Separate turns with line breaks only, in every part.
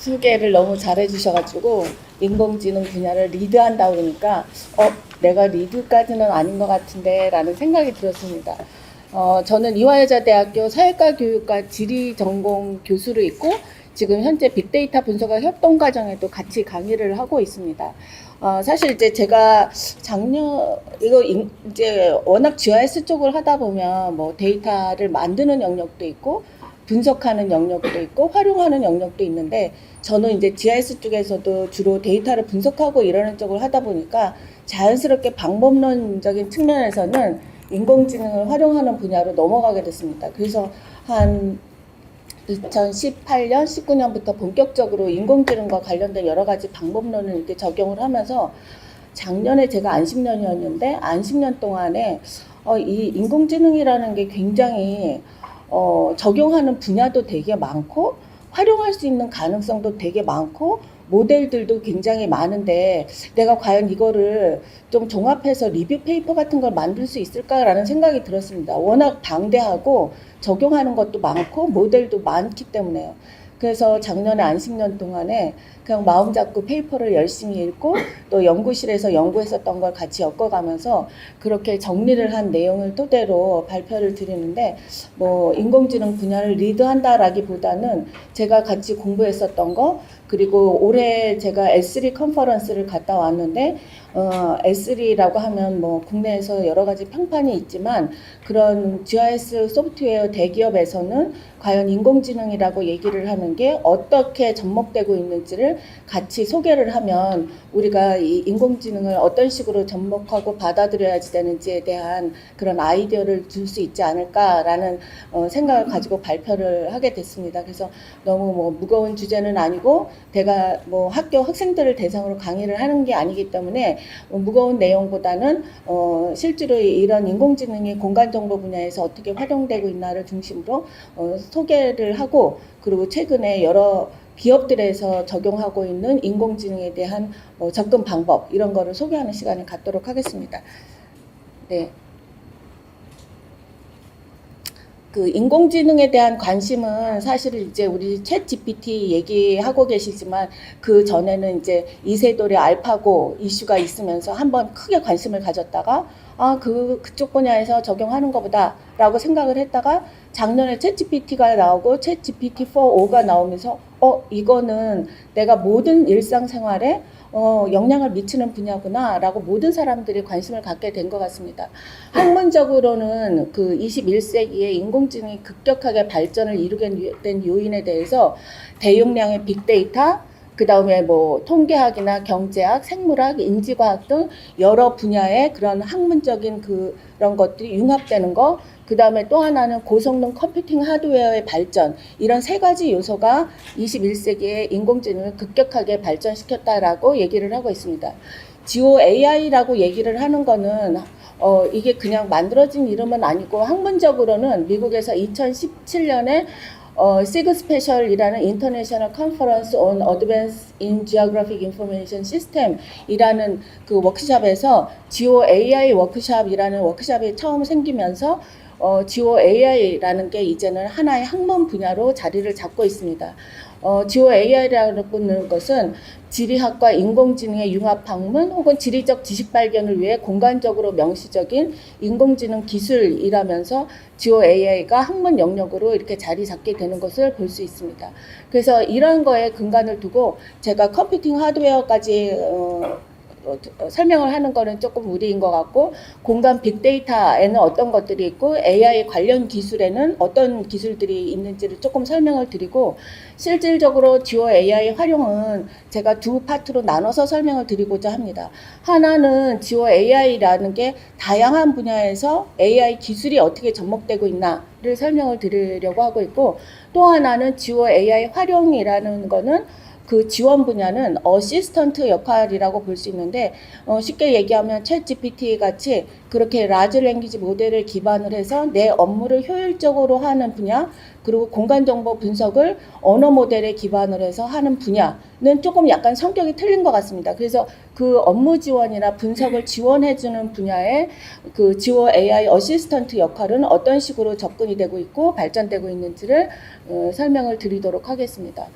소개를 너무 잘해 주셔가지고 인공지능 분야를 리드한다 그러니까 내가 리드까지는 아닌 것 같은데 라는 생각이 들었습니다. 저는 이화여자대학교 사회과 교육과 지리 전공 교수로 있고 지금 현재 빅데이터 분석학 협동과정에도 같이 강의를 하고 있습니다. 사실 이제 제가 이제 워낙 GIS 쪽을 하다 보면 뭐 데이터를 만드는 영역도 있고 분석하는 영역도 있고 활용하는 영역도 있는데 저는 이제 GIS 쪽에서도 주로 데이터를 분석하고 이러는 쪽을 하다 보니까 자연스럽게 방법론적인 측면에서는 인공지능을 활용하는 분야로 넘어가게 됐습니다. 그래서 한 2018년, 19년부터 본격적으로 인공지능과 관련된 여러 가지 방법론을 이렇게 적용을 하면서 작년에 제가 안식년이었는데 안식년 동안에 이 인공지능이라는 게 굉장히 적용하는 분야도 되게 많고 활용할 수 있는 가능성도 되게 많고 모델들도 굉장히 많은데 내가 과연 이거를 좀 종합해서 리뷰 페이퍼 같은 걸 만들 수 있을까라는 생각이 들었습니다. 워낙 방대하고 적용하는 것도 많고 모델도 많기 때문에요. 그래서 작년에 안식년 동안에 그냥 마음 잡고 페이퍼를 열심히 읽고 또 연구실에서 연구했었던 걸 같이 엮어가면서 그렇게 정리를 한 내용을 토대로 발표를 드리는데 뭐 인공지능 분야를 리드한다라기보다는 제가 같이 공부했었던 거 그리고 올해 제가 S3 컨퍼런스를 갔다 왔는데 S3라고 하면 뭐 국내에서 여러 가지 평판이 있지만 그런 GIS 소프트웨어 대기업에서는 과연 인공지능이라고 얘기를 하는 게 어떻게 접목되고 있는지를 같이 소개를 하면 우리가 이 인공지능을 어떤 식으로 접목하고 받아들여야지 되는지에 대한 그런 아이디어를 줄 수 있지 않을까라는 생각을 가지고 발표를 하게 됐습니다. 그래서 너무 뭐 무거운 주제는 아니고 제가 뭐 학교 학생들을 대상으로 강의를 하는 게 아니기 때문에 무거운 내용보다는 실제로 이런 인공지능이 공간정보 분야에서 어떻게 활용되고 있나를 중심으로 소개를 하고 그리고 최근에 여러 기업들에서 적용하고 있는 인공지능에 대한 접근 방법 이런 거를 소개하는 시간을 갖도록 하겠습니다. 네. 그 인공지능에 대한 관심은 사실 이제 우리 챗 GPT 얘기하고 계시지만 그 전에는 이제 이세돌의 알파고 이슈가 있으면서 한번 크게 관심을 가졌다가 그쪽 분야에서 적용하는 것보다 라고 생각을 했다가 작년에 챗 GPT가 나오고 챗 GPT 4.5가 나오면서 이거는 내가 모든 일상생활에 영향을 미치는 분야구나 라고 모든 사람들이 관심을 갖게 된 것 같습니다. 학문적으로는 그 21세기에 인공지능이 급격하게 발전을 이루게 된 요인에 대해서 대용량의 빅데이터 그 다음에 뭐 통계학이나 경제학, 생물학, 인지과학 등 여러 분야의 그런 학문적인 그런 것들이 융합되는 거, 그 다음에 또 하나는 고성능 컴퓨팅 하드웨어의 발전, 이런 세 가지 요소가 21세기에 인공지능을 급격하게 발전시켰다라고 얘기를 하고 있습니다. 지오 AI라고 얘기를 하는 거는 이게 그냥 만들어진 이름은 아니고 학문적으로는 미국에서 2017년에 시그 스페셜이라는 인터내셔널 컨퍼런스 on Advance in Geographic Information System이라는 그 워크숍에서 지오 AI 워크숍이라는 워크숍이 처음 생기면서 지오 AI라는 게 이제는 하나의 학문 분야로 자리를 잡고 있습니다. 지오 AI라는 것은 지리학과 인공지능의 융합 학문 혹은 지리적 지식 발견을 위해 공간적으로 명시적인 인공지능 기술이라면서 지오 AI가 학문 영역으로 이렇게 자리 잡게 되는 것을 볼 수 있습니다. 그래서 이런 거에 근간을 두고 제가 컴퓨팅 하드웨어까지 설명을 하는 거는 조금 무리인 것 같고 공간 빅데이터에는 어떤 것들이 있고 AI 관련 기술에는 어떤 기술들이 있는지를 조금 설명을 드리고 실질적으로 지오 AI 활용은 제가 두 파트로 나눠서 설명을 드리고자 합니다. 하나는 지오 AI라는 게 다양한 분야에서 AI 기술이 어떻게 접목되고 있나를 설명을 드리려고 하고 있고 또 하나는 지오 AI 활용이라는 거는 그 지원 분야는 어시스턴트 역할이라고 볼 수 있는데 쉽게 얘기하면 챗 GPT 같이 그렇게 라지 랭귀지 모델을 기반을 해서 내 업무를 효율적으로 하는 분야 그리고 공간정보 분석을 언어 모델에 기반을 해서 하는 분야는 조금 약간 성격이 틀린 것 같습니다. 그래서 그 업무 지원이나 분석을 지원해주는 분야의 그 지오 AI 어시스턴트 역할은 어떤 식으로 접근이 되고 있고 발전되고 있는지를 설명을 드리도록 하겠습니다.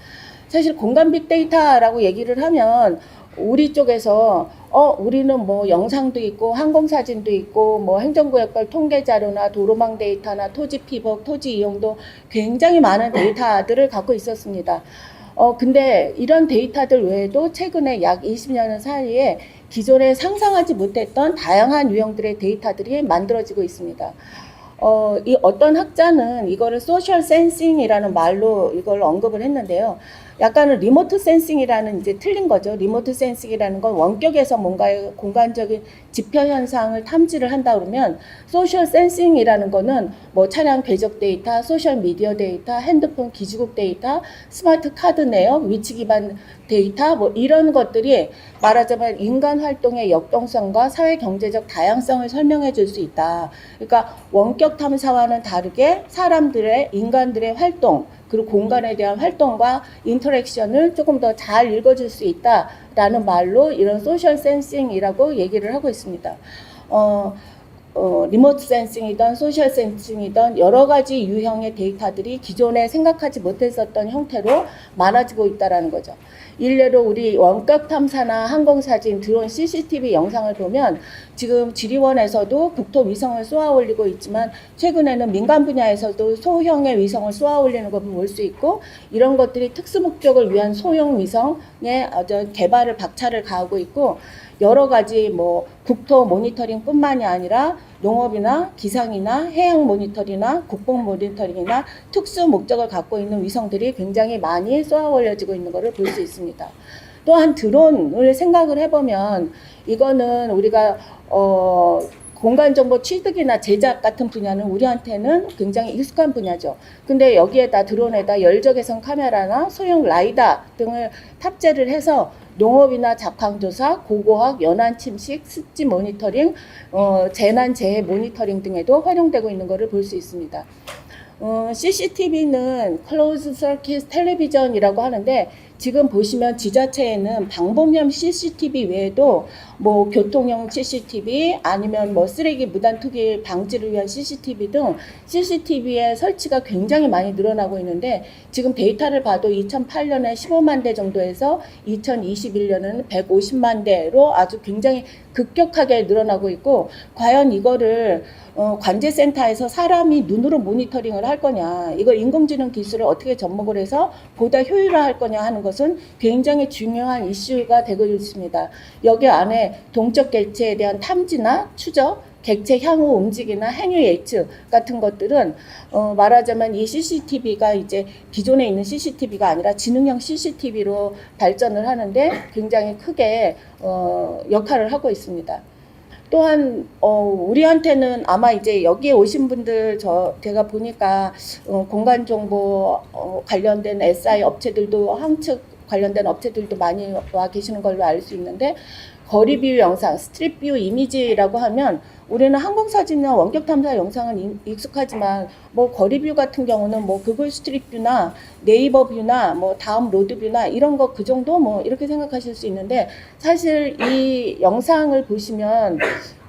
사실 공간 빅데이터라고 얘기를 하면 우리 쪽에서 우리는 뭐 영상도 있고 항공사진도 있고 뭐 행정구역별 통계 자료나 도로망 데이터나 토지 피복, 토지 이용도 굉장히 많은 데이터들을 갖고 있었습니다. 근데 이런 데이터들 외에도 최근에 약 20년 사이에 기존에 상상하지 못했던 다양한 유형들의 데이터들이 만들어지고 있습니다. 이 어떤 학자는 이거를 소셜 센싱이라는 말로 이걸 언급을 했는데요. 약간은 리모트 센싱이라는 이제 틀린 거죠. 리모트 센싱이라는 건 원격에서 뭔가의 공간적인 지표 현상을 탐지를 한다 그러면 소셜 센싱이라는 거는 뭐 차량 궤적 데이터, 소셜 미디어 데이터, 핸드폰 기지국 데이터, 스마트 카드 내역, 위치 기반 데이터 뭐 이런 것들이 말하자면 인간 활동의 역동성과 사회 경제적 다양성을 설명해 줄 수 있다. 그러니까 원격 탐사와는 다르게 사람들의 인간들의 활동 그리고 공간에 대한 활동과 인터랙션을 조금 더 잘 읽어줄 수 있다라는 말로 이런 소셜 센싱이라고 얘기를 하고 있습니다. 리모트 센싱이든 소셜 센싱이든 여러 가지 유형의 데이터들이 기존에 생각하지 못했었던 형태로 많아지고 있다는 거죠. 일례로 우리 원격 탐사나 항공사진, 드론, CCTV 영상을 보면 지금 지리원에서도 국토 위성을 쏘아 올리고 있지만 최근에는 민간 분야에서도 소형의 위성을 쏘아 올리는 걸 볼 수 있고 이런 것들이 특수 목적을 위한 소형 위성의 개발을 박차를 가하고 있고 여러 가지 뭐 국토 모니터링뿐만이 아니라 농업이나 기상이나 해양 모니터링이나 국방 모니터링이나 특수 목적을 갖고 있는 위성들이 굉장히 많이 쏘아 올려지고 있는 것을 볼 수 있습니다. 또한 드론을 생각을 해보면 이거는 우리가 공간정보 취득이나 제작 같은 분야는 우리한테는 굉장히 익숙한 분야죠. 근데 여기에다 드론에다 열적외선 카메라나 소형 라이다 등을 탑재를 해서 농업이나 작황조사, 고고학, 연안 침식, 습지 모니터링, 재난 재해 모니터링 등에도 활용되고 있는 것을 볼 수 있습니다. CCTV는 Closed Circuit 텔레비전이라고 하는데 지금 보시면 지자체에는 방범형 CCTV 외에도 뭐 교통용 CCTV 아니면 뭐 쓰레기 무단 투기 방지를 위한 CCTV 등 CCTV의 설치가 굉장히 많이 늘어나고 있는데 지금 데이터를 봐도 2008년에 15만 대 정도에서 2021년에는 150만 대로 아주 굉장히 급격하게 늘어나고 있고 과연 이거를 관제센터에서 사람이 눈으로 모니터링을 할 거냐 이걸 인공지능 기술을 어떻게 접목을 해서 보다 효율화할 거냐 하는 것은 굉장히 중요한 이슈가 되고 있습니다. 여기 안에 동적 객체에 대한 탐지나 추적, 객체 향후 움직이나 행위 예측 같은 것들은 말하자면 이 CCTV가 이제 기존에 있는 CCTV가 아니라 지능형 CCTV로 발전을 하는데 굉장히 크게 역할을 하고 있습니다. 또한 우리한테는 아마 이제 여기에 오신 분들 제가 보니까 공간 정보 관련된 SI 업체들도 항측 관련된 업체들도 많이 와 계시는 걸로 알 수 있는데 거리 뷰 영상, 스트릿 뷰 이미지라고 하면 우리는 항공사진이나 원격 탐사 영상은 익숙하지만 뭐 거리 뷰 같은 경우는 뭐 구글 스트릿 뷰나 네이버 뷰나 뭐 다음 로드 뷰나 이런 거 그 정도 뭐 이렇게 생각하실 수 있는데 사실 이 영상을 보시면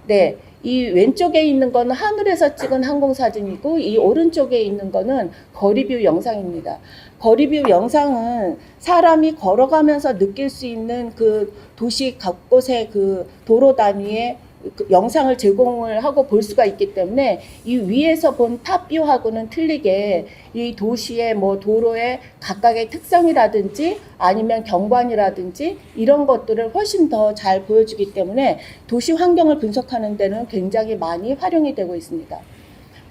네, 이 왼쪽에 있는 거는 하늘에서 찍은 항공사진이고 이 오른쪽에 있는 거는 거리뷰 영상입니다. 거리뷰 영상은 사람이 걸어가면서 느낄 수 있는 그 도시 곳곳의 그 도로 단위의 그 영상을 제공을 하고 볼 수가 있기 때문에 이 위에서 본 탑뷰하고는 틀리게 이 도시의 뭐 도로의 각각의 특성이라든지 아니면 경관이라든지 이런 것들을 훨씬 더 잘 보여주기 때문에 도시 환경을 분석하는 데는 굉장히 많이 활용이 되고 있습니다.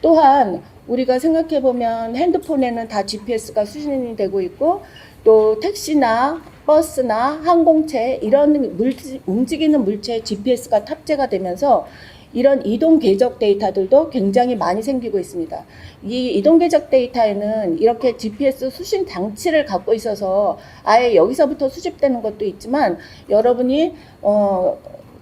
또한 우리가 생각해 보면 핸드폰에는 다 GPS가 수신이 되고 있고 또 택시나 버스나 항공체 이런 움직이는 물체에 GPS가 탑재가 되면서 이런 이동 궤적 데이터들도 굉장히 많이 생기고 있습니다. 이 이동 궤적 데이터에는 이렇게 GPS 수신 장치를 갖고 있어서 아예 여기서부터 수집되는 것도 있지만 여러분이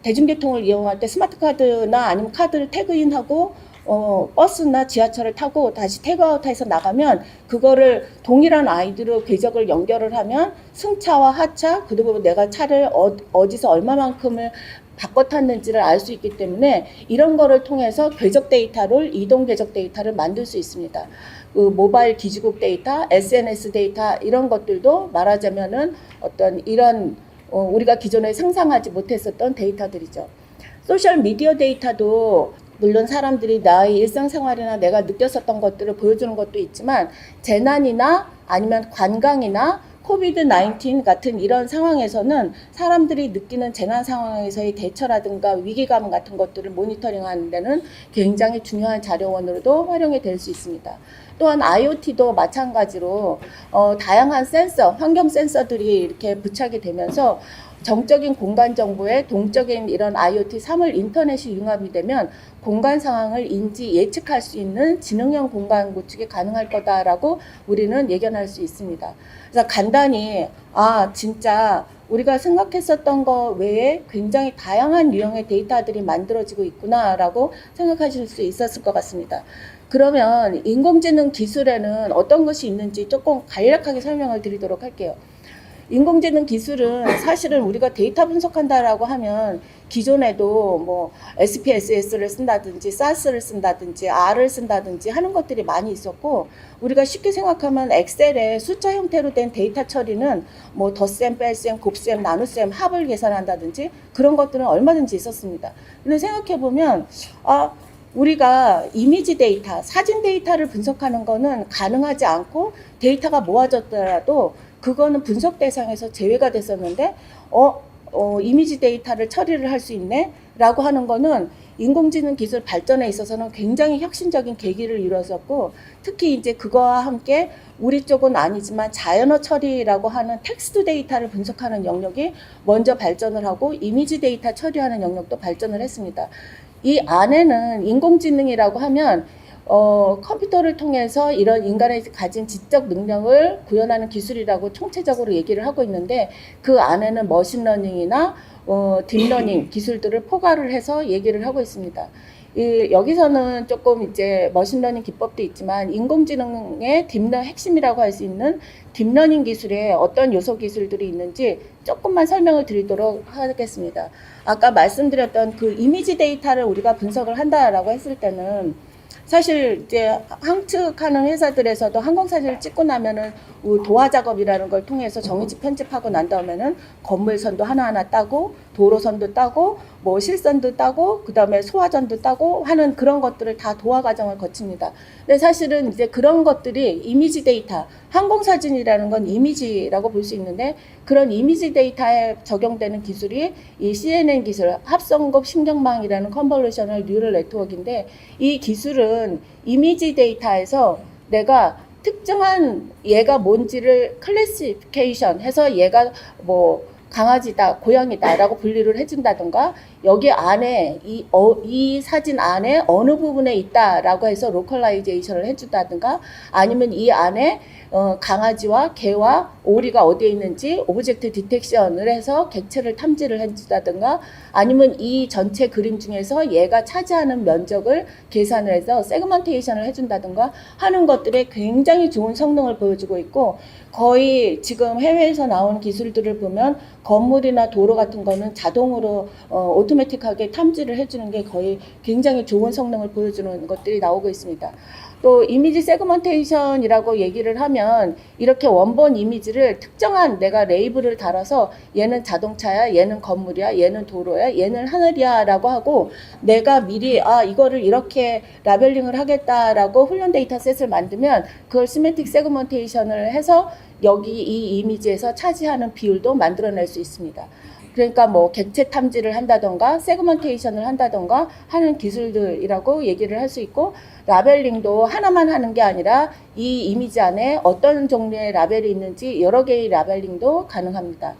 대중교통을 이용할 때 스마트 카드나 아니면 카드를 태그인하고 버스나 지하철을 타고 다시 태그아웃해서 나가면 그거를 동일한 아이디로 궤적을 연결을 하면 승차와 하차 그리고 내가 차를 어디서 얼마만큼을 바꿔 탔는지를 알 수 있기 때문에 이런 거를 통해서 궤적 데이터를 이동 궤적 데이터를 만들 수 있습니다. 그 모바일 기지국 데이터, SNS 데이터 이런 것들도 말하자면은 어떤 이런 우리가 기존에 상상하지 못했었던 데이터들이죠. 소셜 미디어 데이터도 물론 사람들이 나의 일상생활이나 내가 느꼈었던 것들을 보여주는 것도 있지만 재난이나 아니면 관광이나 코비드-19 같은 이런 상황에서는 사람들이 느끼는 재난 상황에서의 대처라든가 위기감 같은 것들을 모니터링하는 데는 굉장히 중요한 자료원으로도 활용이 될 수 있습니다. 또한 IoT도 마찬가지로 다양한 센서, 환경 센서들이 이렇게 부착이 되면서 정적인 공간 정보에 동적인 이런 IoT 3월 인터넷이 융합이 되면 공간 상황을 인지 예측할 수 있는 지능형 공간 구축이 가능할 거다라고 우리는 예견할 수 있습니다. 그래서 간단히 진짜 우리가 생각했었던 거 외에 굉장히 다양한 유형의 데이터들이 만들어지고 있구나라고 생각하실 수 있었을 것 같습니다. 그러면 인공지능 기술에는 어떤 것이 있는지 조금 간략하게 설명을 드리도록 할게요. 인공지능 기술은 사실은 우리가 데이터 분석한다라고 하면 기존에도 뭐 SPSS를 쓴다든지 SAS를 쓴다든지 R을 쓴다든지 하는 것들이 많이 있었고 우리가 쉽게 생각하면 엑셀에 숫자 형태로 된 데이터 처리는 뭐 덧셈, 뺄셈, 곱셈, 나눗셈, 합을 계산한다든지 그런 것들은 얼마든지 있었습니다. 근데 생각해보면 우리가 이미지 데이터, 사진 데이터를 분석하는 거는 가능하지 않고 데이터가 모아졌더라도 그거는 분석 대상에서 제외가 됐었는데 이미지 데이터를 처리를 할 수 있네 라고 하는 거는 인공지능 기술 발전에 있어서는 굉장히 혁신적인 계기를 이루었었고 특히 이제 그거와 함께 우리 쪽은 아니지만 자연어 처리라고 하는 텍스트 데이터를 분석하는 영역이 먼저 발전을 하고 이미지 데이터 처리하는 영역도 발전을 했습니다. 이 안에는 인공지능이라고 하면 컴퓨터를 통해서 이런 인간의 가진 지적 능력을 구현하는 기술이라고 총체적으로 얘기를 하고 있는데 그 안에는 머신러닝이나 딥러닝 기술들을 포괄을 해서 얘기를 하고 있습니다. 여기서는 조금 이제 머신러닝 기법도 있지만 인공지능의 핵심이라고 할 수 있는 딥러닝 기술에 어떤 요소 기술들이 있는지 조금만 설명을 드리도록 하겠습니다. 아까 말씀드렸던 그 이미지 데이터를 우리가 분석을 한다라고 했을 때는 사실 이제 항측하는 회사들에서도 항공사진을 찍고 나면은 도화 작업이라는 걸 통해서 정위치 편집하고 난 다음에는 건물선도 하나하나 따고 도로선도 따고 뭐 실선도 따고 그다음에 소화전도 따고 하는 그런 것들을 다 도화 과정을 거칩니다. 근데 사실은 이제 그런 것들이 이미지 데이터, 항공사진이라는 건 이미지라고 볼 수 있는데 그런 이미지 데이터에 적용되는 기술이 이 CNN 기술, 합성급 신경망이라는 컨볼루셔널 뉴럴 네트워크인데 이 기술은 이미지 데이터에서 내가 특정한 얘가 뭔지를 클래시피케이션 해서 얘가 뭐 강아지다, 고양이다 라고 분류를 해준다던가 여기 안에 이 사진 안에 어느 부분에 있다라고 해서 로컬라이제이션을 해준다든가 아니면 이 안에 강아지와 개와 오리가 어디에 있는지 오브젝트 디텍션을 해서 객체를 탐지를 해준다든가 아니면 이 전체 그림 중에서 얘가 차지하는 면적을 계산을 해서 세그먼테이션을 해준다든가 하는 것들에 굉장히 좋은 성능을 보여주고 있고 거의 지금 해외에서 나온 기술들을 보면 건물이나 도로 같은 거는 자동으로 오토매틱하게 탐지를 해주는 게 거의 굉장히 좋은 성능을 보여주는 것들이 나오고 있습니다. 또 이미지 세그먼테이션이라고 얘기를 하면 이렇게 원본 이미지를 특정한 내가 레이블을 달아서 얘는 자동차야, 얘는 건물이야, 얘는 도로야, 얘는 하늘이야 라고 하고 내가 미리 이거를 이렇게 라벨링을 하겠다라고 훈련 데이터셋을 만들면 그걸 시메틱 세그먼테이션을 해서 여기 이 이미지에서 차지하는 비율도 만들어낼 수 있습니다. 그러니까 뭐 객체 탐지를 한다던가 세그먼테이션을 한다던가 하는 기술들이라고 얘기를 할 수 있고 라벨링도 하나만 하는 게 아니라 이 이미지 안에 어떤 종류의 라벨이 있는지 여러 개의 라벨링도 가능합니다.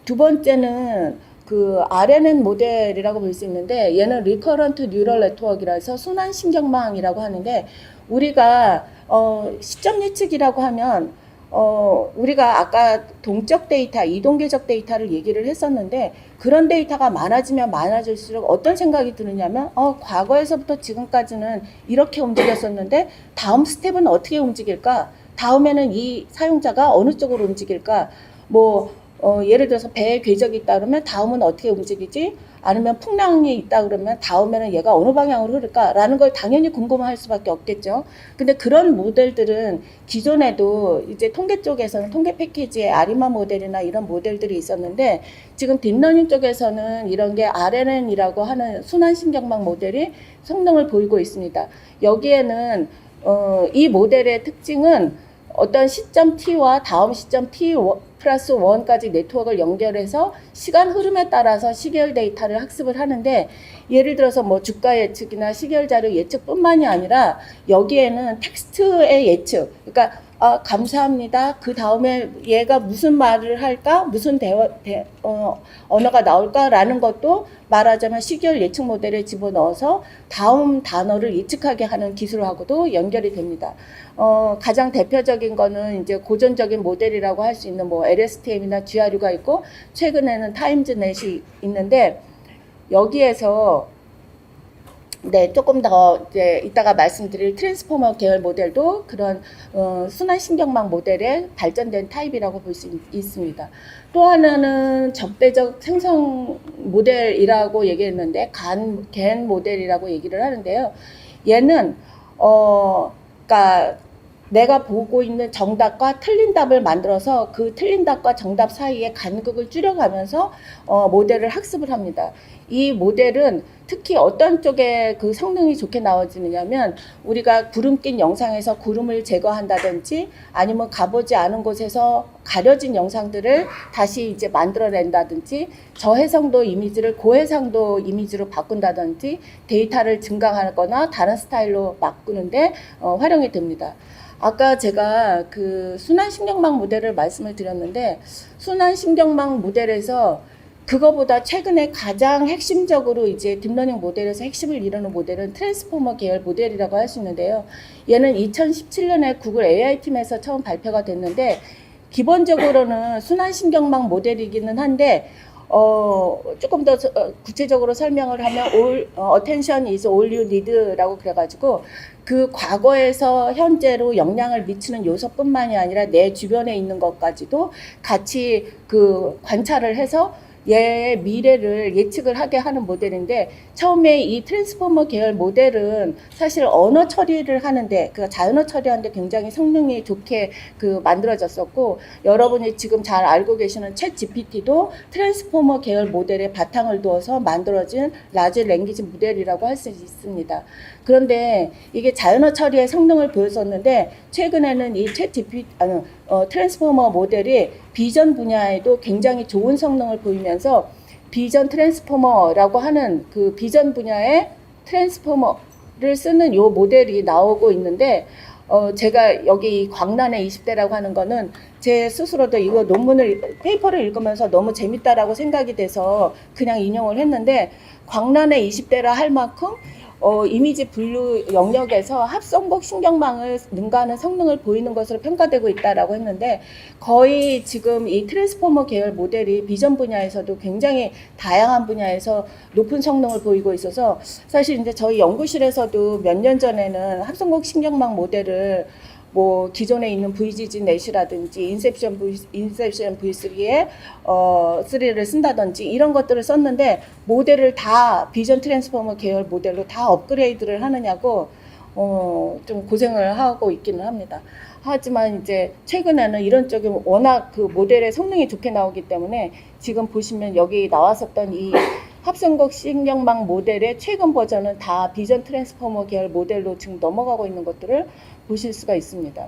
두 번째는 그 RNN 모델이라고 볼 수 있는데 얘는 리커런트 뉴럴 네트워크라서 순환 신경망이라고 하는데 우리가 시점 예측이라고 하면 우리가 아까 동적 데이터, 이동계적 데이터를 얘기를 했었는데 그런 데이터가 많아지면 많아질수록 어떤 생각이 드느냐면 과거에서부터 지금까지는 이렇게 움직였었는데 다음 스텝은 어떻게 움직일까? 다음에는 이 사용자가 어느 쪽으로 움직일까? 예를 들어서 배에 궤적이 있다 그러면 다음은 어떻게 움직이지? 아니면 풍랑이 있다 그러면 다음에는 얘가 어느 방향으로 흐를까라는 걸 당연히 궁금할 수밖에 없겠죠. 근데 그런 모델들은 기존에도 이제 통계 쪽에서는 통계 패키지에 아리마 모델이나 이런 모델들이 있었는데 지금 딥러닝 쪽에서는 이런 게 RNN이라고 하는 순환신경망 모델이 성능을 보이고 있습니다. 여기에는 이 모델의 특징은 어떤 시점 t와 다음 시점 t 플러스 1까지 네트워크를 연결해서 시간 흐름에 따라서 시계열 데이터를 학습을 하는데 예를 들어서 주가 예측이나 시계열 자료 예측뿐만이 아니라 여기에는 텍스트의 예측, 그러니까 감사합니다. 그 다음에 얘가 무슨 말을 할까? 무슨 언어가 나올까라는 것도 말하자면 시계열 예측 모델에 집어넣어서 다음 단어를 예측하게 하는 기술하고도 연결이 됩니다. 가장 대표적인 거는 이제 고전적인 모델이라고 할 수 있는 LSTM이나 GRU가 있고 최근에는 타임즈넷이 있는데 여기에서 조금 더 이제 이따가 말씀드릴 트랜스포머 계열 모델도 그런 순환신경망 모델의 발전된 타입이라고 볼 수 있습니다. 또 하나는 적대적 생성 모델이라고 얘기했는데 간 모델이라고 얘기를 하는데요. 얘는 그러니까 내가 보고 있는 정답과 틀린 답을 만들어서 그 틀린 답과 정답 사이에 간극을 줄여가면서 모델을 학습을 합니다. 이 모델은 특히 어떤 쪽에 그 성능이 좋게 나와지느냐면 우리가 구름 낀 영상에서 구름을 제거한다든지 아니면 가보지 않은 곳에서 가려진 영상들을 다시 이제 만들어낸다든지 저해상도 이미지를 고해상도 이미지로 바꾼다든지 데이터를 증강하거나 다른 스타일로 바꾸는데 활용이 됩니다. 아까 제가 그 순환신경망 모델을 말씀을 드렸는데 순환신경망 모델에서 그거보다 최근에 가장 핵심적으로 이제 딥러닝 모델에서 핵심을 이루는 모델은 트랜스포머 계열 모델이라고 할 수 있는데요. 얘는 2017년에 구글 AI팀에서 처음 발표가 됐는데 기본적으로는 순환신경망 모델이기는 한데 조금 더 구체적으로 설명을 하면 attention is all you need라고 그래가지고 그 과거에서 현재로 영향을 미치는 요소뿐만이 아니라 내 주변에 있는 것까지도 같이 그 관찰을 해서 얘의 미래를 예측을 하게 하는 모델인데 처음에 이 트랜스포머 계열 모델은 사실 언어 처리를 하는데 그 자연어 처리하는데 굉장히 성능이 좋게 그 만들어졌었고 여러분이 지금 잘 알고 계시는 챗 GPT도 트랜스포머 계열 모델에 바탕을 두어서 만들어진 라지 랭귀지 모델이라고 할 수 있습니다. 그런데 이게 자연어 처리의 성능을 보였었는데 최근에는 이 챗 GPT 트랜스포머 모델이 비전 분야에도 굉장히 좋은 성능을 보이면서 비전 트랜스포머라고 하는 그 비전 분야의 트랜스포머를 쓰는 요 모델이 나오고 있는데 제가 여기 광란의 20대라고 하는 거는 제 스스로도 이거 페이퍼를 읽으면서 너무 재밌다라고 생각이 돼서 그냥 인용을 했는데 광란의 20대라 할 만큼 이미지 분류 영역에서 합성복 신경망을 능가하는 성능을 보이는 것으로 평가되고 있다라고 했는데 거의 지금 이 트랜스포머 계열 모델이 비전 분야에서도 굉장히 다양한 분야에서 높은 성능을 보이고 있어서 사실 이제 저희 연구실에서도 몇 년 전에는 합성복 신경망 모델을 기존에 있는 VGG 넷이라든지 인셉션 V3에 3를 쓴다든지 이런 것들을 썼는데 모델을 다 비전 트랜스포머 계열 모델로 다 업그레이드를 하느냐고 좀 고생을 하고 있기는 합니다. 하지만 이제 최근에는 이런 쪽이 워낙 그 모델의 성능이 좋게 나오기 때문에 지금 보시면 여기 나왔었던 이 합성곡 신경망 모델의 최근 버전은 다 비전 트랜스포머 계열 모델로 지금 넘어가고 있는 것들을 보실 수가 있습니다.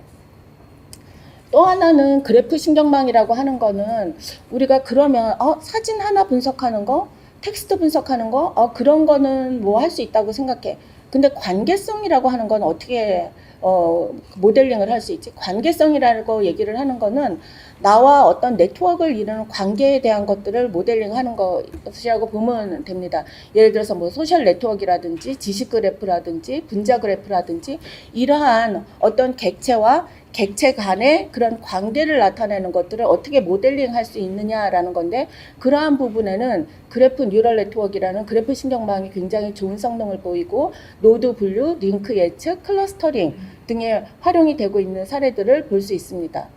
또 하나는 그래프 신경망이라고 하는 거는 우리가 그러면 사진 하나 분석하는 거, 텍스트 분석하는 거, 그런 거는 할 수 있다고 생각해. 근데 관계성이라고 하는 건 어떻게 모델링을 할 수 있지? 관계성이라고 얘기를 하는 거는 나와 어떤 네트워크를 이루는 관계에 대한 것들을 모델링하는 것이라고 보면 됩니다. 예를 들어서 소셜 네트워크라든지 지식 그래프라든지 분자 그래프라든지 이러한 어떤 객체와 객체 간의 그런 관계를 나타내는 것들을 어떻게 모델링할 수 있느냐라는 건데, 그러한 부분에는 그래프 뉴럴 네트워크라는 그래프 신경망이 굉장히 좋은 성능을 보이고, 노드 분류, 링크 예측, 클러스터링 등에 활용이 되고 있는 사례들을 볼 수 있습니다.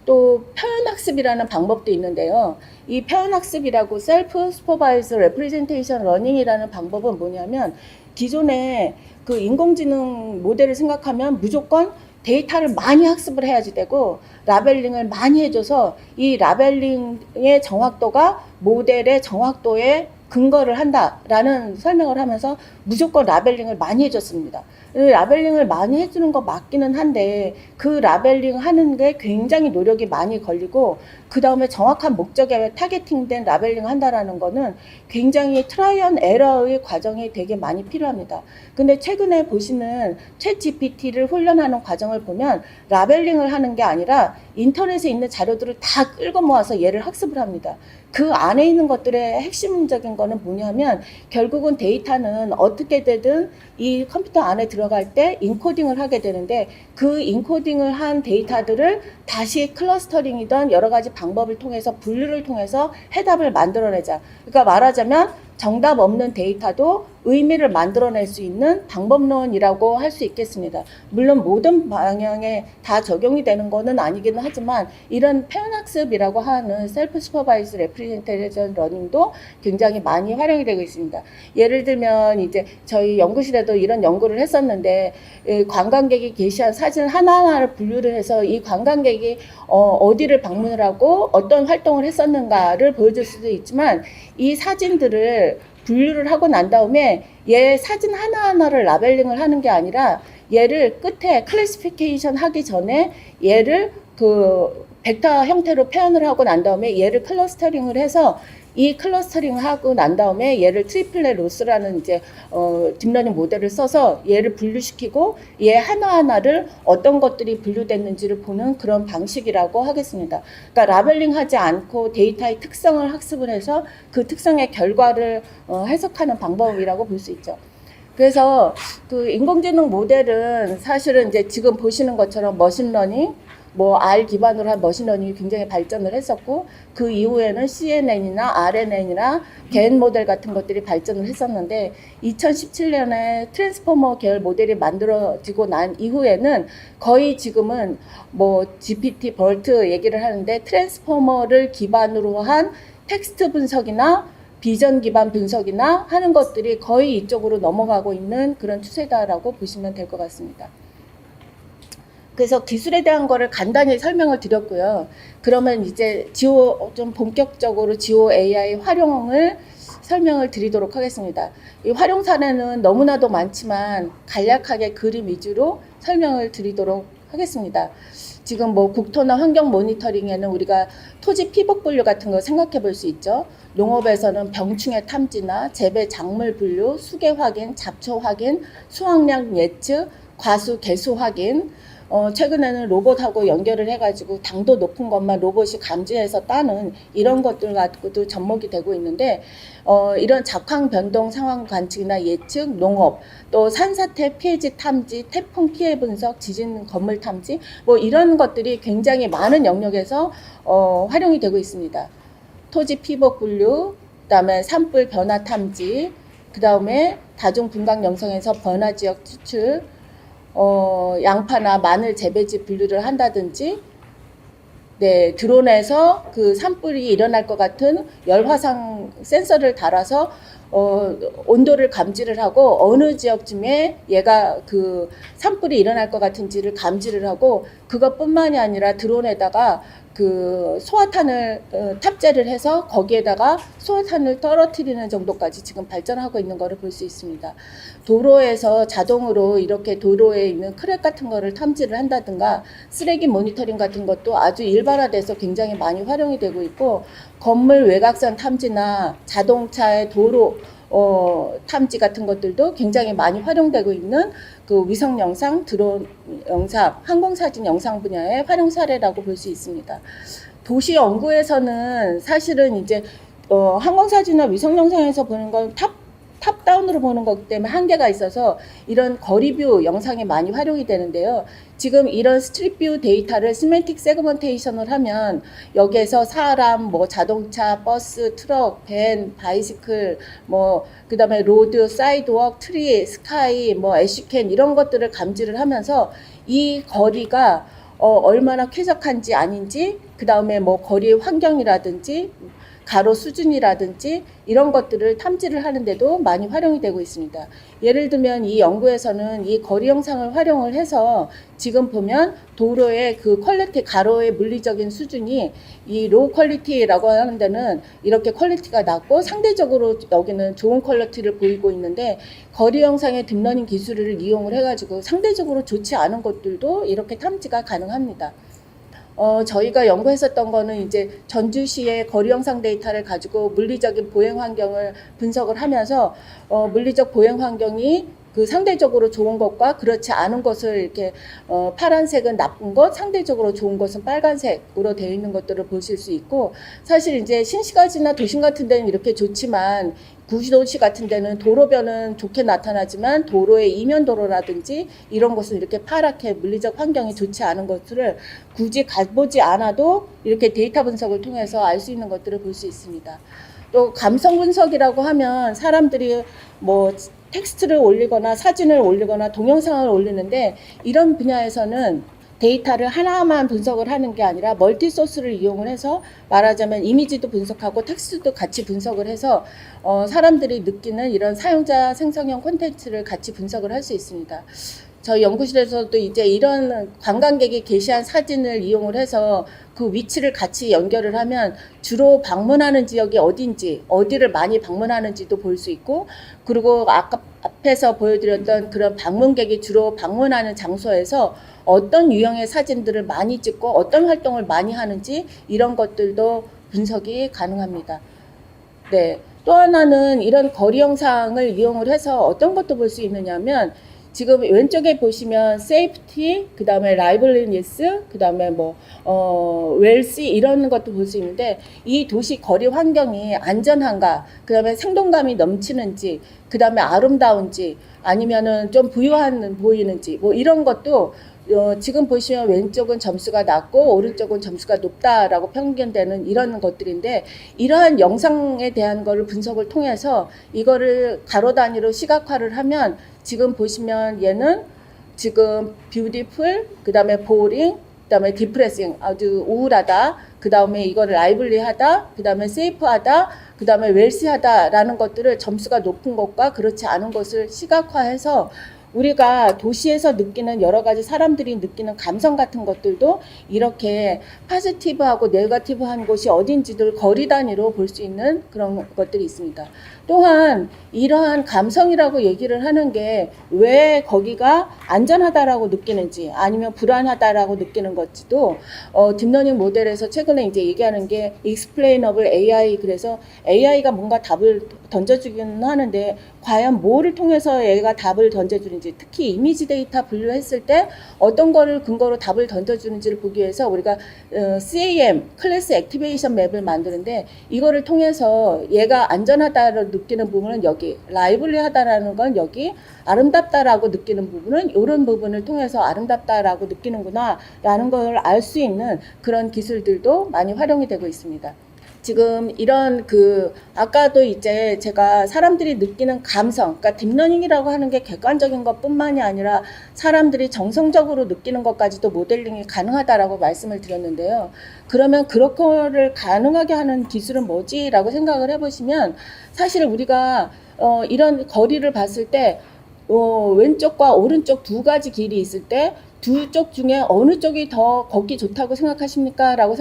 또 표현학습이라는 방법도 있는데요. 이 표현학습이라고 셀프 슈퍼바이즈 레프레젠테이션 러닝이라는 방법은 뭐냐면, 기존에 그 인공지능 모델을 생각하면 무조건 데이터를 많이 학습을 해야지 되고, 라벨링을 많이 해줘서 이 라벨링의 정확도가 모델의 정확도에 근거를 한다라는 설명을 하면서 무조건 라벨링을 많이 해줬습니다. 라벨링을 많이 해주는 거 맞기는 한데, 그 라벨링 하는 게 굉장히 노력이 많이 걸리고, 그 다음에 정확한 목적에 타겟팅된 라벨링 한다라는 거는 굉장히 트라이 앤 에러의 과정이 되게 많이 필요합니다. 근데 최근에 보시는 챗 GPT를 훈련하는 과정을 보면 라벨링을 하는 게 아니라 인터넷에 있는 자료들을 다 끌고 모아서 얘를 학습을 합니다. 그 안에 있는 것들의 핵심적인 거는 뭐냐면, 결국은 데이터는 어떻게 되든 이 컴퓨터 안에 들어갈 때 인코딩을 하게 되는데, 그 인코딩을 한 데이터들을 다시 클러스터링이든 여러 가지 방법을 통해서 분류를 통해서 해답을 만들어내자. 그러니까 말하자면 정답 없는 데이터도 의미를 만들어낼 수 있는 방법론이라고 할 수 있겠습니다. 물론 모든 방향에 다 적용이 되는 거는 아니기는 하지만, 이런 표현학습이라고 하는 셀프 슈퍼바이즈 레프레젠테이션 러닝도 굉장히 많이 활용이 되고 있습니다. 예를 들면 이제 저희 연구실에도 이런 연구를 했었는데, 관광객이 게시한 사진 하나하나를 분류를 해서 이 관광객이 어디를 방문을 하고 어떤 활동을 했었는가를 보여줄 수도 있지만, 이 사진들을 분류를 하고 난 다음에 얘 사진 하나하나를 라벨링을 하는 게 아니라, 얘를 끝에 클래시피케이션 하기 전에 얘를 그 벡터 형태로 표현을 하고 난 다음에 얘를 클러스터링을 해서, 이 클러스터링을 하고 난 다음에 얘를 트리플렛 로스라는 이제 딥러닝 모델을 써서 얘를 분류시키고, 얘 하나하나를 어떤 것들이 분류됐는지를 보는 그런 방식이라고 하겠습니다. 그러니까 라벨링하지 않고 데이터의 특성을 학습을 해서 그 특성의 결과를 해석하는 방법이라고 볼 수 있죠. 그래서 그 인공지능 모델은 사실은 이제 지금 보시는 것처럼 머신러닝, 뭐 R 기반으로 한 머신러닝이 굉장히 발전을 했었고, 그 이후에는 CNN이나 RNN이나 겐 모델 같은 것들이 발전을 했었는데, 2017년에 트랜스포머 계열 모델이 만들어지고 난 이후에는 거의 지금은 뭐 GPT, 벌트 얘기를 하는데, 트랜스포머를 기반으로 한 텍스트 분석이나 비전 기반 분석이나 하는 것들이 거의 이쪽으로 넘어가고 있는 그런 추세다라고 보시면 될 것 같습니다. 그래서 기술에 대한 거를 간단히 설명을 드렸고요. 그러면 이제 좀 본격적으로 지오 AI 활용을 설명을 드리도록 하겠습니다. 이 활용 사례는 너무나도 많지만 간략하게 그림 위주로 설명을 드리도록 하겠습니다. 지금 뭐 국토나 환경 모니터링에는 우리가 토지 피복 분류 같은 거 생각해 볼 수 있죠. 농업에서는 병충해 탐지나 재배 작물 분류, 수계 확인, 잡초 확인, 수확량 예측, 과수 개수 확인, 최근에는 로봇하고 연결을 해가지고 당도 높은 것만 로봇이 감지해서 따는 이런 것들 갖고도 접목이 되고 있는데, 이런 작황 변동 상황 관측이나 예측, 농업, 또 산사태 피해지 탐지, 태풍 피해 분석, 지진 건물 탐지, 뭐 이런 것들이 굉장히 많은 영역에서 활용이 되고 있습니다. 토지 피복 분류, 그다음에 산불 변화 탐지, 그다음에 다중 분광 영상에서 변화 지역 추출, 양파나 마늘 재배지 분류를 한다든지, 네, 드론에서 그 산불이 일어날 것 같은 열화상 센서를 달아서 온도를 감지를 하고, 어느 지역쯤에 얘가 그 산불이 일어날 것 같은지를 감지를 하고, 그것뿐만이 아니라 드론에다가 그 소화탄을 탑재를 해서 거기에다가 소화탄을 떨어뜨리는 정도까지 지금 발전하고 있는 것을 볼 수 있습니다. 도로에서 자동으로 이렇게 도로에 있는 크랙 같은 거를 탐지를 한다든가, 쓰레기 모니터링 같은 것도 아주 일반화돼서 굉장히 많이 활용이 되고 있고, 건물 외곽선 탐지나 자동차의 도로 탐지 같은 것들도 굉장히 많이 활용되고 있는 그 위성 영상, 드론 영상, 항공사진 영상 분야의 활용 사례라고 볼 수 있습니다. 도시 연구에서는 사실은 이제 항공사진이나 위성 영상에서 보는 건 탑 탑다운으로 보는 거기 때문에 한계가 있어서 이런 거리뷰 영상이 많이 활용이 되는데요. 지금 이런 스트릿뷰 데이터를 시멘틱 세그먼테이션을 하면 여기에서 사람, 뭐 자동차, 버스, 트럭, 밴, 바이시클, 뭐 그다음에 로드, 사이드워크, 트리, 스카이, 뭐 애쉬캔 이런 것들을 감지를 하면서 이 거리가 얼마나 쾌적한지 아닌지, 그다음에 뭐 거리의 환경이라든지 가로 수준이라든지 이런 것들을 탐지를 하는데도 많이 활용이 되고 있습니다. 예를 들면 이 연구에서는 이 거리 영상을 활용을 해서 지금 보면 도로의 그 퀄리티, 가로의 물리적인 수준이 이 로우 퀄리티라고 하는 데는 이렇게 퀄리티가 낮고 상대적으로 여기는 좋은 퀄리티를 보이고 있는데, 거리 영상의 딥러닝 기술을 이용을 해가지고 상대적으로 좋지 않은 것들도 이렇게 탐지가 가능합니다. 저희가 연구했었던 거는 이제 전주시의 거리 영상 데이터를 가지고 물리적인 보행 환경을 분석을 하면서 물리적 보행 환경이 그 상대적으로 좋은 것과 그렇지 않은 것을 이렇게 파란색은 나쁜 것, 상대적으로 좋은 것은 빨간색으로 되어 있는 것들을 보실 수 있고, 사실 이제 신시가지나 도심 같은 데는 이렇게 좋지만 구시도시 같은 데는 도로변은 좋게 나타나지만 도로의 이면 도로라든지 이런 것은 이렇게 파랗게 물리적 환경이 좋지 않은 것들을 굳이 가보지 않아도 이렇게 데이터 분석을 통해서 알 수 있는 것들을 볼 수 있습니다. 또 감성 분석이라고 하면 사람들이 뭐 텍스트를 올리거나 사진을 올리거나 동영상을 올리는데, 이런 분야에서는 데이터를 하나만 분석을 하는 게 아니라 멀티 소스를 이용을 해서 말하자면 이미지도 분석하고 텍스트도 같이 분석을 해서 사람들이 느끼는 이런 사용자 생성형 콘텐츠를 같이 분석을 할 수 있습니다. 저희 연구실에서도 이제 이런 관광객이 게시한 사진을 이용을 해서 그 위치를 같이 연결을 하면 주로 방문하는 지역이 어딘지, 어디를 많이 방문하는지도 볼 수 있고, 그리고 아까 앞에서 보여드렸던 그런 방문객이 주로 방문하는 장소에서 어떤 유형의 사진들을 많이 찍고 어떤 활동을 많이 하는지 이런 것들도 분석이 가능합니다. 네. 또 하나는 이런 거리 영상을 이용을 해서 어떤 것도 볼 수 있느냐면, 지금 왼쪽에 보시면 세이프티, 그 다음에 라이블리니스, 그 다음에 뭐 웰시 이런 것도 볼 수 있는데, 이 도시 거리 환경이 안전한가, 그 다음에 생동감이 넘치는지, 그 다음에 아름다운지, 아니면은 좀 부유한 보이는지, 뭐 이런 것도 지금 보시면 왼쪽은 점수가 낮고 오른쪽은 점수가 높다라고 평균되는 이런 것들인데, 이러한 영상에 대한 거를 분석을 통해서 이거를 가로 단위로 시각화를 하면, 지금 보시면 얘는 지금 뷰티풀, 그 다음에 보링, 그 다음에 디프레싱, 아주 우울하다, 그 다음에 이거를 라이블리하다, 그 다음에 세이프하다, 그 다음에 웰시하다라는 것들을 점수가 높은 것과 그렇지 않은 것을 시각화해서 우리가 도시에서 느끼는 여러 가지 사람들이 느끼는 감성 같은 것들도 이렇게 포지티브하고 네거티브한 곳이 어딘지를 거리 단위로 볼 수 있는 그런 것들이 있습니다. 또한 이러한 감성이라고 얘기를 하는 게 왜 거기가 안전하다라고 느끼는지 아니면 불안하다라고 느끼는 것지도 딥러닝 모델에서 최근에 이제 얘기하는 게 explainable AI, 그래서 AI가 뭔가 답을 던져주기는 하는데 과연 뭐를 통해서 얘가 답을 던져주는지, 특히 이미지 데이터 분류했을 때 어떤 거를 근거로 답을 던져주는지를 보기 위해서 우리가 CAM, 클래스 액티베이션 맵을 만드는데, 이거를 통해서 얘가 안전하다고 느끼는 부분은 여기, 라이블리하다라는 건 여기, 아름답다라고 느끼는 부분은 이런 부분을 통해서 아름답다라고 느끼는구나 라는 걸 알 수 있는 그런 기술들도 많이 활용이 되고 있습니다. 지금 이런 아까도 이제 제가 사람들이 느끼는 감성, 그러니까 딥러닝이라고 하는 게 객관적인 것뿐만이 아니라 사람들이 정성적으로 느끼는 것까지도 모델링이 가능하다라고 말씀을 드렸는데요. 그러면 그렇게를 가능하게 하는 기술은 뭐지라고 생각을 해보시면, 사실 우리가 이런 거리를 봤을 때 왼쪽과 오른쪽 두 가지 길이 있을 때 두 쪽 중에 어느 쪽이 더 걷기 좋다고 생각하십니까? 라고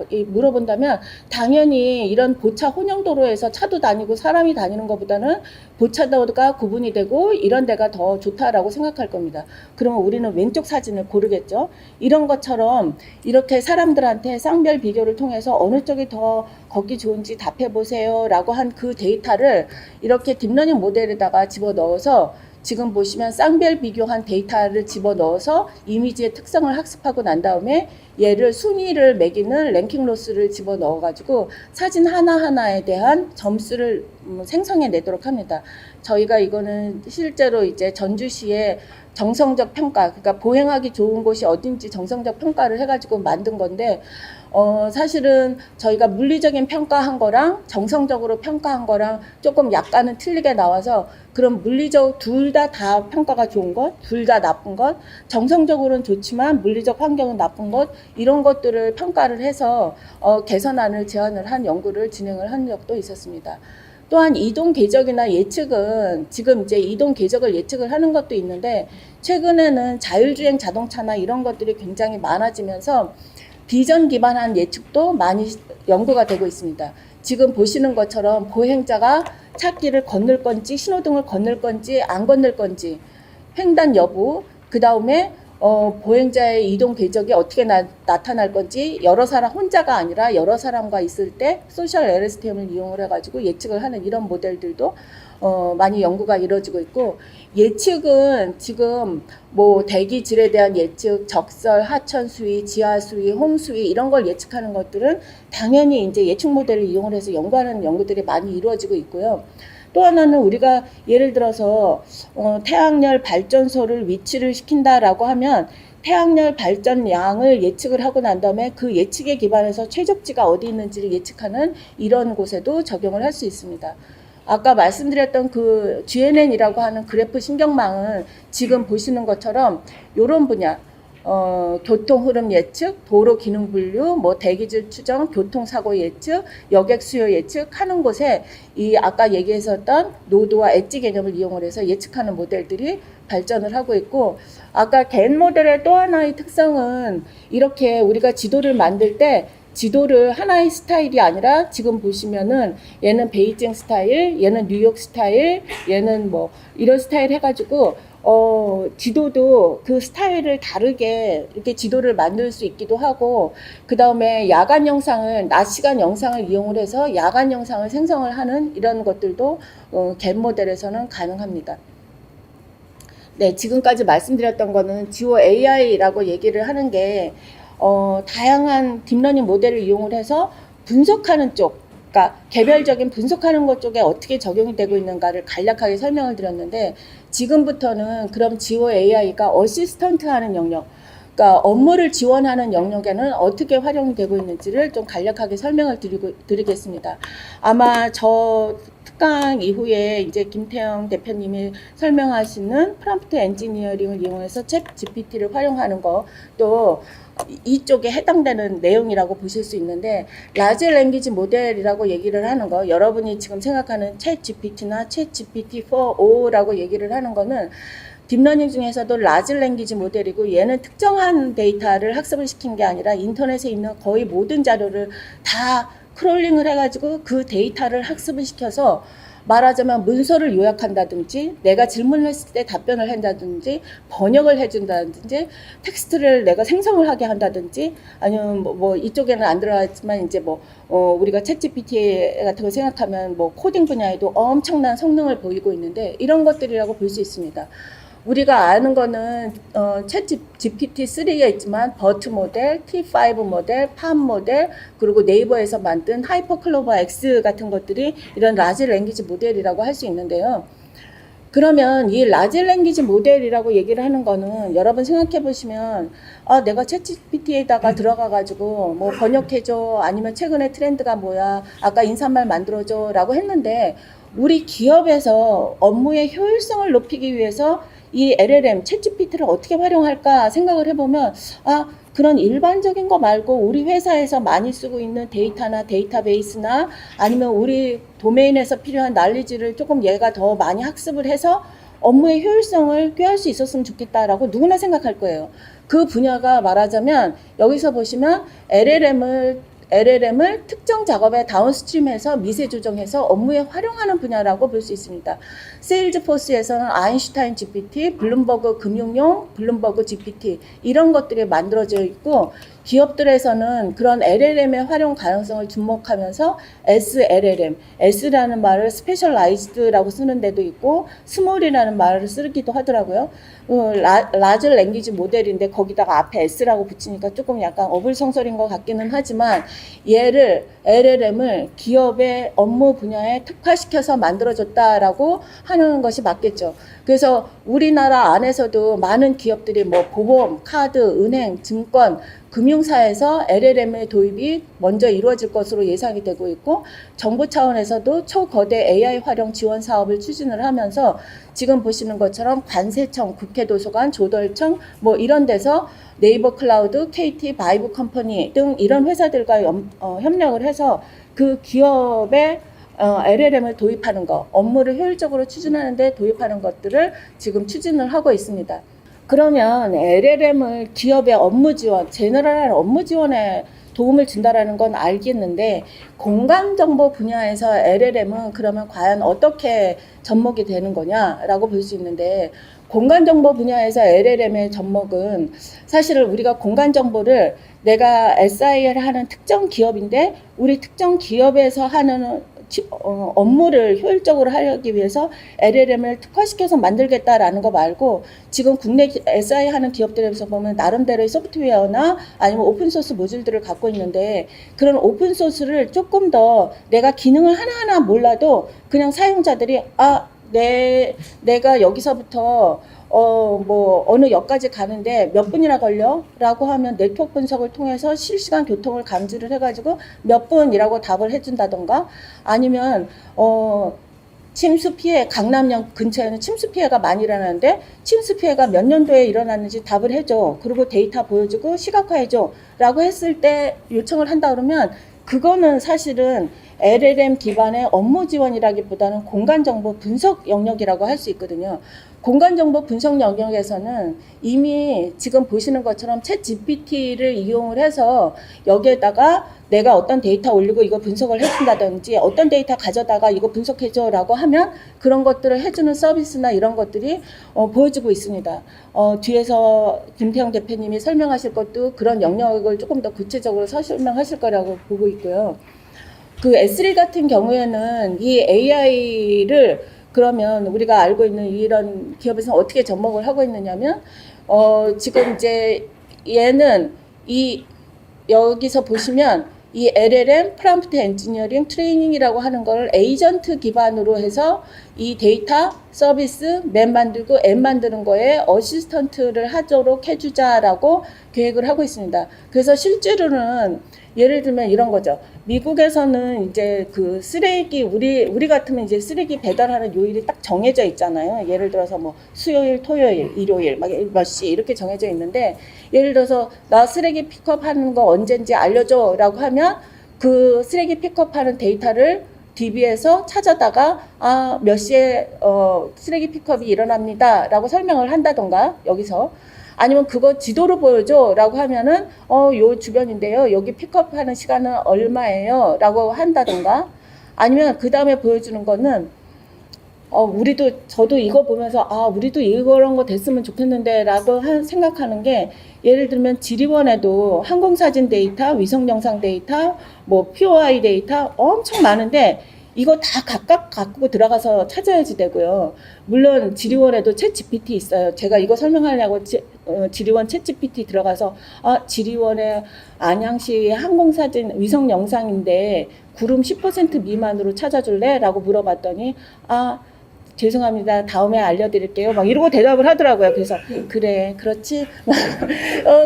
물어본다면 당연히 이런 보차 혼용도로에서 차도 다니고 사람이 다니는 것보다는 보차도가 구분이 되고 이런 데가 더 좋다라고 생각할 겁니다. 그러면 우리는 왼쪽 사진을 고르겠죠. 이런 것처럼 이렇게 사람들한테 쌍별 비교를 통해서 어느 쪽이 더 걷기 좋은지 답해보세요 라고 한 그 데이터를 이렇게 딥러닝 모델에다가 집어넣어서 지금 보시면 쌍별 비교한 데이터를 집어넣어서 이미지의 특성을 학습하고 난 다음에 얘를 순위를 매기는 랭킹 로스를 집어넣어가지고 사진 하나하나에 대한 점수를 생성해 내도록 합니다. 저희가 이거는 실제로 이제 전주시에 정성적 평가, 그러니까 보행하기 좋은 곳이 어딘지 정성적 평가를 해가지고 만든 건데, 사실은 저희가 물리적인 평가한 거랑 정성적으로 평가한 거랑 조금 약간은 틀리게 나와서, 그럼 물리적 둘 다 평가가 좋은 것, 둘 다 나쁜 것, 정성적으로는 좋지만 물리적 환경은 나쁜 것, 이런 것들을 평가를 해서 개선안을 제안을 한 연구를 진행을 한 적도 있었습니다. 또한 이동 궤적이나 예측은 지금 이제 이동 궤적을 예측을 하는 것도 있는데, 최근에는 자율주행 자동차나 이런 것들이 굉장히 많아지면서 비전 기반한 예측도 많이 연구가 되고 있습니다. 지금 보시는 것처럼 보행자가 차길을 건널 건지 신호등을 건널 건지 안 건널 건지, 횡단 여부, 그 다음에 보행자의 이동 궤적이 어떻게 나타날 건지, 여러 사람 혼자가 아니라 여러 사람과 있을 때 소셜 LSTM을 이용을 해가지고 예측을 하는 이런 모델들도 많이 연구가 이루어지고 있고, 예측은 지금 뭐 대기질에 대한 예측, 적설, 하천 수위, 지하 수위, 홈 수위 이런 걸 예측하는 것들은 당연히 이제 예측 모델을 이용을 해서 연구하는 연구들이 많이 이루어지고 있고요. 또 하나는 우리가 예를 들어서 태양열 발전소를 위치를 시킨다라고 하면 태양열 발전량을 예측을 하고 난 다음에 그 예측에 기반해서 최적지가 어디 있는지를 예측하는 이런 곳에도 적용을 할 수 있습니다. 아까 말씀드렸던 그 GNN이라고 하는 그래프 신경망은 지금 보시는 것처럼 이런 분야, 교통 흐름 예측, 도로 기능 분류, 뭐 대기질 추정, 교통사고 예측, 여객 수요 예측하는 곳에 이 아까 얘기했었던 노드와 엣지 개념을 이용을 해서 예측하는 모델들이 발전을 하고 있고, 아까 겐 모델의 또 하나의 특성은 이렇게 우리가 지도를 만들 때 지도를 하나의 스타일이 아니라 지금 보시면은 얘는 베이징 스타일, 얘는 뉴욕 스타일, 얘는 뭐 이런 스타일 해가지고 지도도 그 스타일을 다르게 이렇게 지도를 만들 수 있기도 하고, 그 다음에 야간 영상을, 낮 시간 영상을 이용을 해서 야간 영상을 생성을 하는 이런 것들도 겐 모델에서는 가능합니다. 네, 지금까지 말씀드렸던 거는 지오 AI라고 얘기를 하는 게 다양한 딥러닝 모델을 이용을 해서 분석하는 쪽, 그러니까 개별적인 분석하는 것 쪽에 어떻게 적용이 되고 있는가를 간략하게 설명을 드렸는데, 지금부터는 그럼 지오 AI가 어시스턴트 하는 영역, 그러니까 업무를 지원하는 영역에는 어떻게 활용이 되고 있는지를 좀 간략하게 설명을 드리겠습니다. 아마 저 특강 이후에 이제 김태형 대표님이 설명하시는 프롬프트 엔지니어링을 이용해서 챗 GPT를 활용하는 거, 또 이쪽에 해당되는 내용이라고 보실 수 있는데, 라지 랭귀지 모델이라고 얘기를 하는 거, 여러분이 지금 생각하는 챗 GPT나 챗 GPT-4o라고 얘기를 하는 거는 딥러닝 중에서도 라지 랭귀지 모델이고, 얘는 특정한 데이터를 학습을 시킨 게 아니라 인터넷에 있는 거의 모든 자료를 다 크롤링을 해가지고 그 데이터를 학습을 시켜서, 말하자면 문서를 요약한다든지, 내가 질문을 했을 때 답변을 한다든지, 번역을 해준다든지, 텍스트를 내가 생성을 하게 한다든지, 아니면 뭐 이쪽에는 안 들어갔지만 이제 우리가 챗GPT 같은 거 생각하면 코딩 분야에도 엄청난 성능을 보이고 있는데, 이런 것들이라고 볼 수 있습니다. 우리가 아는 거는 챗 GPT-3가 있지만 버트 모델, T5 모델, 팜 모델, 그리고 네이버에서 만든 하이퍼클로버 X 같은 것들이 이런 라지 랭귀지 모델이라고 할 수 있는데요. 그러면 이 라지 랭귀지 모델이라고 얘기를 하는 거는, 여러분 생각해 보시면 내가 챗 GPT에다가 들어가 가지고 뭐 번역해줘, 아니면 최근에 트렌드가 뭐야, 아까 인사말 만들어줘 라고 했는데, 우리 기업에서 업무의 효율성을 높이기 위해서 이 LLM, 챗GPT를 어떻게 활용할까 생각을 해보면, 그런 일반적인 거 말고 우리 회사에서 많이 쓰고 있는 데이터나 데이터베이스나 아니면 우리 도메인에서 필요한 난리지를 조금 얘가 더 많이 학습을 해서 업무의 효율성을 꾀할 수 있었으면 좋겠다라고 누구나 생각할 거예요. 그 분야가 말하자면 여기서 보시면 LLM을 특정 작업에 다운스트림해서 미세 조정해서 업무에 활용하는 분야라고 볼 수 있습니다. 세일즈포스에서는 아인슈타인 GPT, 블룸버그 금융용 블룸버그 GPT 이런 것들이 만들어져 있고, 기업들에서는 그런 LLM의 활용 가능성을 주목하면서 SLLM, S라는 말을 스페셜라이즈드라고 쓰는 데도 있고 스몰이라는 말을 쓰기도 하더라고요. 라지 랭귀지 모델인데 거기다가 앞에 S라고 붙이니까 조금 약간 어불성설인 것 같기는 하지만 얘를 LLM을 기업의 업무 분야에 특화시켜서 만들어줬다라고 하는 것이 맞겠죠. 그래서 우리나라 안에서도 많은 기업들이 뭐 보험, 카드, 은행, 증권, 금융사에서 LLM의 도입이 먼저 이루어질 것으로 예상이 되고 있고 정부 차원에서도 초거대 AI 활용 지원 사업을 추진을 하면서 지금 보시는 것처럼 관세청, 국회도서관, 조달청 뭐 이런 데서 네이버 클라우드, KT, 바이브 컴퍼니 등 이런 회사들과 협력을 해서 그 기업의 LLM을 도입하는 것, 업무를 효율적으로 추진하는 데 도입하는 것들을 지금 추진을 하고 있습니다. 그러면 LLM을 기업의 업무 지원, 제너럴한 업무 지원에 도움을 준다라는 건 알겠는데 공간정보 분야에서 LLM은 그러면 과연 어떻게 접목이 되는 거냐라고 볼 수 있는데 공간정보 분야에서 LLM의 접목은 사실은 우리가 공간정보를 내가 SI를 하는 특정 기업인데 우리 특정 기업에서 하는 업무를 효율적으로 하기 위해서 LLM을 특화시켜서 만들겠다라는 거 말고 지금 국내 SI 하는 기업들에서 보면 나름대로의 소프트웨어나 아니면 오픈소스 모듈들을 갖고 있는데 그런 오픈소스를 조금 더 내가 기능을 하나하나 몰라도 그냥 사용자들이 내가 여기서부터 뭐 어느 역까지 가는데 몇 분이나 걸려? 라고 하면 네트워크 분석을 통해서 실시간 교통을 감지를 해가지고 몇 분이라고 답을 해준다던가 아니면 침수 피해, 강남역 근처에는 침수 피해가 많이 일어나는데 침수 피해가 몇 년도에 일어났는지 답을 해줘. 그리고 데이터 보여주고 시각화해줘. 라고 했을 때 요청을 한다 그러면 그거는 사실은 LLM 기반의 업무 지원이라기보다는 공간정보 분석 영역이라고 할 수 있거든요. 공간정보 분석 영역에서는 이미 지금 보시는 것처럼 챗 GPT를 이용을 해서 여기에다가 내가 어떤 데이터 올리고 이거 분석을 해준다든지 어떤 데이터 가져다가 이거 분석해줘 라고 하면 그런 것들을 해주는 서비스나 이런 것들이 보여지고 있습니다. 뒤에서 김태형 대표님이 설명하실 것도 그런 영역을 조금 더 구체적으로 설명하실 거라고 보고 있고요. 그 S3 같은 경우에는 이 AI를 그러면 우리가 알고 있는 이런 기업에서 어떻게 접목을 하고 있느냐면 지금 이제 얘는 여기서 보시면 이 LLM 프롬프트 엔지니어링 트레이닝이라고 하는 걸 에이전트 기반으로 해서 이 데이터 서비스 맵 만들고 앱 만드는 거에 어시스턴트를 하도록 해주자라고 계획을 하고 있습니다. 그래서 실제로는 예를 들면 이런 거죠. 미국에서는 이제 그 쓰레기 우리 같으면 이제 쓰레기 배달하는 요일이 딱 정해져 있잖아요. 예를 들어서 뭐 수요일, 토요일, 일요일 막 몇 시 이렇게 정해져 있는데 예를 들어서 나 쓰레기 픽업하는 거 언젠지 알려줘라고 하면 그 쓰레기 픽업하는 데이터를 DB에서 찾아다가 몇 시에 쓰레기 픽업이 일어납니다라고 설명을 한다던가 여기서. 아니면 그거 지도로 보여줘 라고 하면은 요 주변인데요 여기 픽업하는 시간은 얼마예요 라고 한다던가 아니면 그 다음에 보여주는 거는 저도 이거 보면서 우리도 이런 거 됐으면 좋겠는데 라고 생각하는 게 예를 들면 지리원에도 항공사진 데이터, 위성영상 데이터, 뭐 POI 데이터 엄청 많은데 이거 다 각각 갖고 들어가서 찾아야지 되고요. 물론 지리원에도 챗 GPT 있어요. 제가 이거 설명하려고 지리원 챗 GPT 들어가서 지리원의 안양시 항공사진 위성 영상인데 구름 10% 미만으로 찾아줄래? 라고 물어봤더니 죄송합니다. 다음에 알려드릴게요. 막 이러고 대답을 하더라고요. 그래서 그래, 그렇지.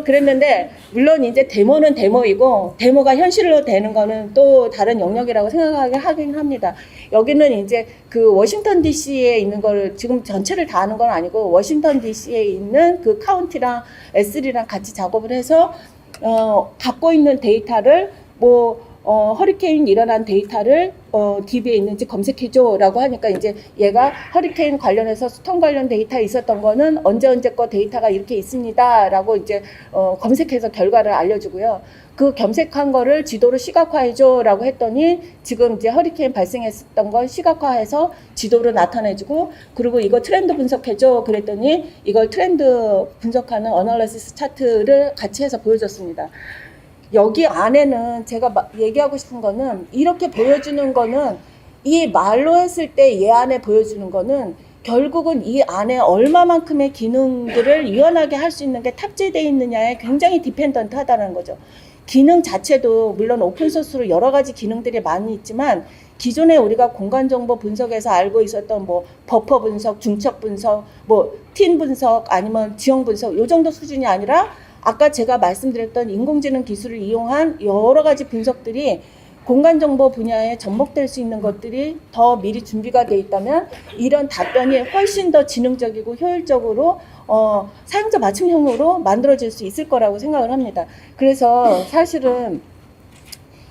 그랬는데 물론 이제 데모는 데모이고 데모가 현실로 되는 거는 또 다른 영역이라고 생각하게 하긴 합니다. 여기는 이제 그 워싱턴 DC에 있는 걸 지금 전체를 다 하는 건 아니고 워싱턴 DC에 있는 그 카운티랑 S3랑 같이 작업을 해서 갖고 있는 데이터를 허리케인 일어난 데이터를 DB에 있는지 검색해줘 라고 하니까 이제 얘가 허리케인 관련해서 스톰 관련 데이터 있었던 거는 언제 거 데이터가 이렇게 있습니다 라고 이제 검색해서 결과를 알려주고요. 그 검색한 거를 지도로 시각화해줘 라고 했더니 지금 이제 허리케인 발생했었던 걸 시각화해서 지도로 나타내주고 그리고 이거 트렌드 분석해줘 그랬더니 이걸 트렌드 분석하는 어널리시스 차트를 같이 해서 보여줬습니다. 여기 안에는 제가 얘기하고 싶은 거는 이렇게 보여주는 거는 이 말로 했을 때 얘 안에 보여주는 거는 결국은 이 안에 얼마만큼의 기능들을 유연하게 할 수 있는 게 탑재되어 있느냐에 굉장히 디펜던트 하다는 거죠. 기능 자체도 물론 오픈소스로 여러 가지 기능들이 많이 있지만 기존에 우리가 공간정보 분석에서 알고 있었던 뭐 버퍼 분석, 중첩 분석, 뭐 틴 분석 아니면 지형 분석 요 정도 수준이 아니라 아까 제가 말씀드렸던 인공지능 기술을 이용한 여러 가지 분석들이 공간정보 분야에 접목될 수 있는 것들이 더 미리 준비가 돼 있다면 이런 답변이 훨씬 더 지능적이고 효율적으로 사용자 맞춤형으로 만들어질 수 있을 거라고 생각을 합니다. 그래서 사실은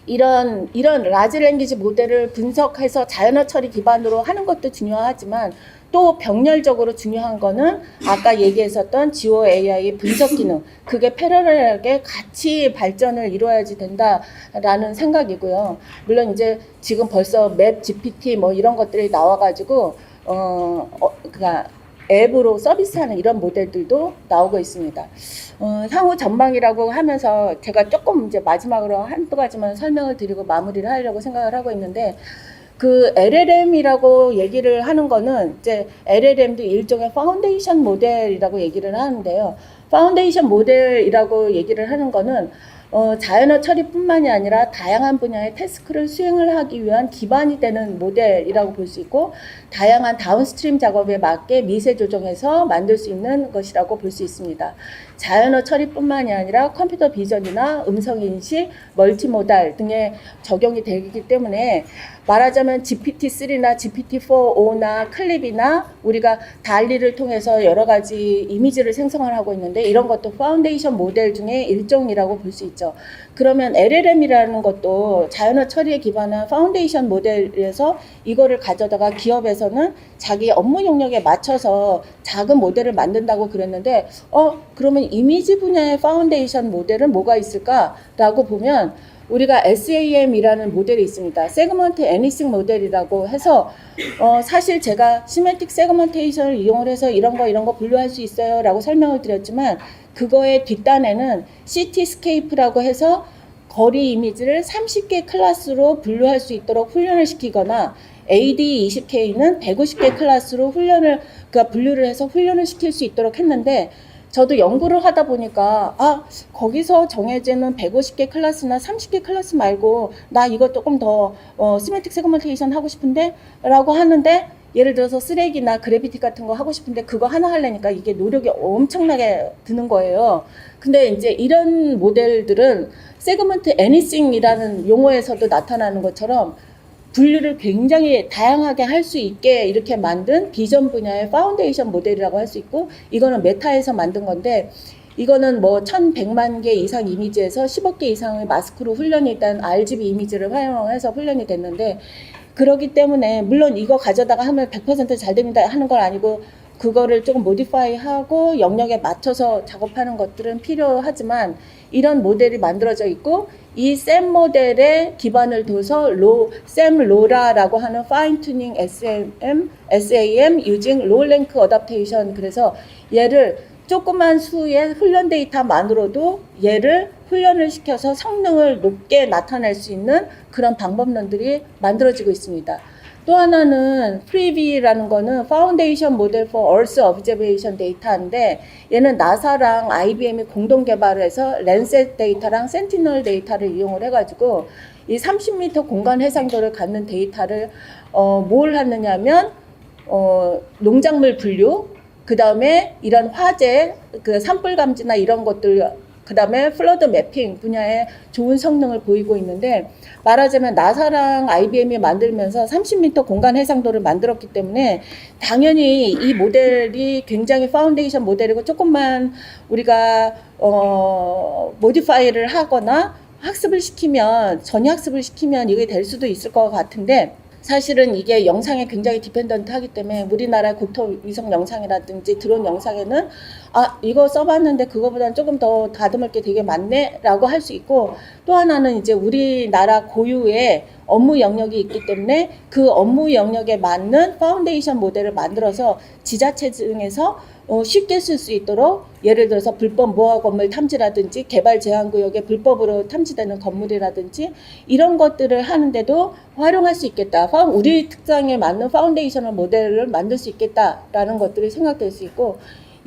이런 라지 랭귀지 모델을 분석해서 자연어 처리 기반으로 하는 것도 중요하지만 또 병렬적으로 중요한 거는 아까 얘기했었던 지오 AI 분석 기능 그게 패러렐하게 같이 발전을 이루어야지 된다라는 생각이고요. 물론 이제 지금 벌써 맵 GPT 뭐 이런 것들이 나와가지고 그러니까 앱으로 서비스하는 이런 모델들도 나오고 있습니다. 향후 전망이라고 하면서 제가 조금 이제 마지막으로 한두 가지만 설명을 드리고 마무리를 하려고 생각을 하고 있는데 그 LLM이라고 얘기를 하는 거는 이제 LLM도 일종의 파운데이션 모델이라고 얘기를 하는데요. 파운데이션 모델이라고 얘기를 하는 거는 자연어 처리뿐만이 아니라 다양한 분야의 태스크를 수행을 하기 위한 기반이 되는 모델이라고 볼 수 있고 다양한 다운스트림 작업에 맞게 미세 조정해서 만들 수 있는 것이라고 볼 수 있습니다. 자연어 처리뿐만이 아니라 컴퓨터 비전이나 음성인식, 멀티모달 등에 적용이 되기 때문에 말하자면 GPT-3나 GPT-4.5나 클립이나 우리가 달리를 통해서 여러 가지 이미지를 생성을 하고 있는데 이런 것도 파운데이션 모델 중에 일종이라고 볼 수 있죠. 그러면 LLM이라는 것도 자연어 처리에 기반한 파운데이션 모델에서 이거를 가져다가 기업에서는 자기 업무 영역에 맞춰서 작은 모델을 만든다고 그랬는데 그러면 이미지 분야의 파운데이션 모델은 뭐가 있을까라고 보면 우리가 SAM이라는 모델이 있습니다. 세그먼트 애니싱 모델이라고 해서 사실 제가 시메틱 세그먼테이션을 이용을 해서 이런 거 분류할 수 있어요 라고 설명을 드렸지만 그거의 뒷단에는 시티스케이프라고 해서 거리 이미지를 30개 클래스로 분류할 수 있도록 훈련을 시키거나 AD20K는 150개 클래스로 그러니까 분류를 해서 훈련을 시킬 수 있도록 했는데 저도 연구를 하다 보니까 거기서 정해지는 150개 클래스나 30개 클래스 말고 나 이거 조금 더 시메틱 세그먼테이션 하고 싶은데 라고 하는데 예를 들어서 쓰레기나 그래비티 같은 거 하고 싶은데 그거 하나 하려니까 이게 노력이 엄청나게 드는 거예요. 근데 이제 이런 모델들은 세그먼트 애니싱이라는 용어에서도 나타나는 것처럼 분류를 굉장히 다양하게 할 수 있게 이렇게 만든 비전 분야의 파운데이션 모델이라고 할 수 있고 이거는 메타에서 만든 건데 이거는 뭐 1100만 개 이상 이미지에서 10억 개 이상의 마스크로 훈련이 된 RGB 이미지를 활용해서 훈련이 됐는데 그렇기 때문에 물론 이거 가져다가 하면 100% 잘 됩니다 하는 건 아니고 그거를 조금 모디파이하고 영역에 맞춰서 작업하는 것들은 필요하지만 이런 모델이 만들어져 있고 이 샘 모델에 기반을 둬서 샘 로라라고 하는 Fine Tuning SAM using Low Rank Adaptation 그래서 얘를 조그만 수의 훈련 데이터만으로도 얘를 훈련을 시켜서 성능을 높게 나타낼 수 있는 그런 방법론들이 만들어지고 있습니다. 또 하나는 프리비라는 거는 파운데이션 모델 for Earth Observation 데이터인데 얘는 나사랑 IBM이 공동 개발해서 랜셋 데이터랑 센티널 데이터를 이용을 해가지고 이 30m 공간 해상도를 갖는 데이터를 뭘 하느냐면 농작물 분류 그 다음에 이런 화재 그 산불 감지나 이런 것들 그 다음에 플러드 매핑 분야에 좋은 성능을 보이고 있는데 말하자면 나사랑 IBM이 만들면서 30m 공간 해상도를 만들었기 때문에 당연히 이 모델이 굉장히 파운데이션 모델이고 조금만 우리가 모디파이를 하거나 전이학습을 시키면 이게 될 수도 있을 것 같은데 사실은 이게 영상에 굉장히 디펜던트 하기 때문에 우리나라 국토 위성 영상이라든지 드론 영상에는 이거 써봤는데 그거보다는 조금 더 다듬을 게 되게 많네 라고 할 수 있고 또 하나는 이제 우리나라 고유의 업무 영역이 있기 때문에 그 업무 영역에 맞는 파운데이션 모델을 만들어서 지자체 등에서 쉽게 쓸 수 있도록, 예를 들어서 불법 모아 건물 탐지라든지 개발 제한 구역에 불법으로 탐지되는 건물이라든지 이런 것들을 하는데도 활용할 수 있겠다. 우리 특성에 맞는 파운데이션 모델을 만들 수 있겠다라는 것들이 생각될 수 있고,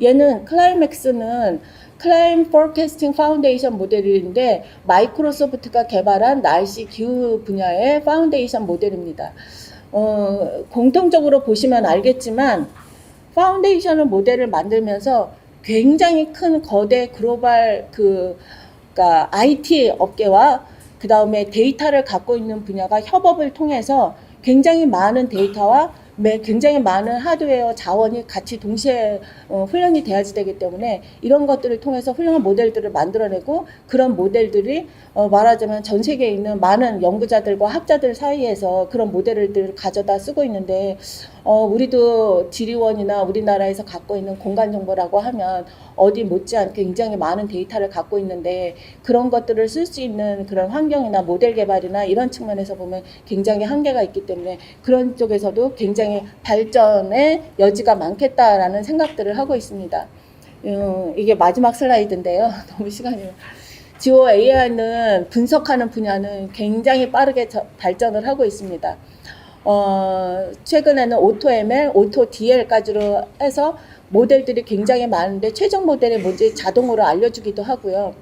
얘는 클라이맥스는 클라임 포캐스팅 파운데이션 모델인데 마이크로소프트가 개발한 날씨 기후 분야의 파운데이션 모델입니다. 공통적으로 보시면 알겠지만 파운데이션 모델을 만들면서 굉장히 큰 거대 글로벌 그러니까 IT 업계와 그 다음에 데이터를 갖고 있는 분야가 협업을 통해서 굉장히 많은 데이터와 굉장히 많은 하드웨어 자원이 같이 동시에 훈련이 돼야지 되기 때문에 이런 것들을 통해서 훌륭한 모델들을 만들어내고, 그런 모델들이 말하자면 전 세계에 있는 많은 연구자들과 학자들 사이에서 그런 모델들을 가져다 쓰고 있는데, 우리도 지리원이나 우리나라에서 갖고 있는 공간 정보라고 하면 어디 못지않게 굉장히 많은 데이터를 갖고 있는데, 그런 것들을 쓸 수 있는 그런 환경이나 모델 개발이나 이런 측면에서 보면 굉장히 한계가 있기 때문에 그런 쪽에서도 굉장히 발전의 여지가 많겠다라는 생각들을 하고 있습니다. 이게 마지막 슬라이드인데요. 너무 시간이. 지오 AI는 분석하는 분야는 굉장히 빠르게 발전을 하고 있습니다. 최근에는 오토 ML, 오토 DL까지로 해서 모델들이 굉장히 많은데 최종 모델이 뭔지 자동으로 알려주기도 하고요.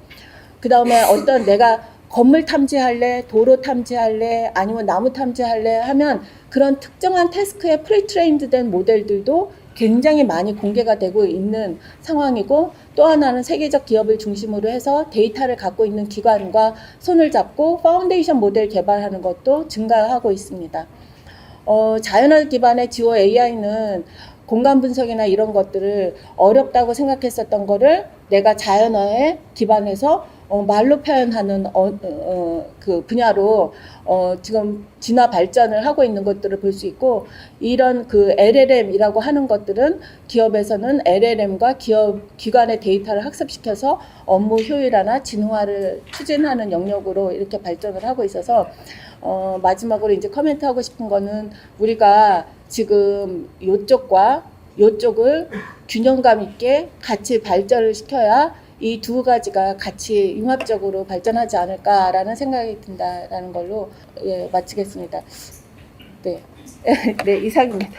그 다음에 어떤 내가 건물 탐지할래, 도로 탐지할래, 아니면 나무 탐지할래 하면 그런 특정한 태스크에 프리트레인드 된 모델들도 굉장히 많이 공개가 되고 있는 상황이고, 또 하나는 세계적 기업을 중심으로 해서 데이터를 갖고 있는 기관과 손을 잡고 파운데이션 모델 개발하는 것도 증가하고 있습니다. 자연어 기반의 지오 AI는 공간 분석이나 이런 것들을 어렵다고 생각했었던 거를 내가 자연어에 기반해서 말로 표현하는 그 분야로 지금 진화 발전을 하고 있는 것들을 볼 수 있고, 이런 그 LLM이라고 하는 것들은 기업에서는 LLM과 기관의 데이터를 학습시켜서 업무 효율화나 진화를 추진하는 영역으로 이렇게 발전을 하고 있어서, 마지막으로 이제 커멘트 하고 싶은 거는, 우리가 지금 요쪽과 요쪽을 균형감 있게 같이 발전을 시켜야 이 두 가지가 같이 융합적으로 발전하지 않을까라는 생각이 든다라는 걸로 마치겠습니다. 네, 네, 이상입니다.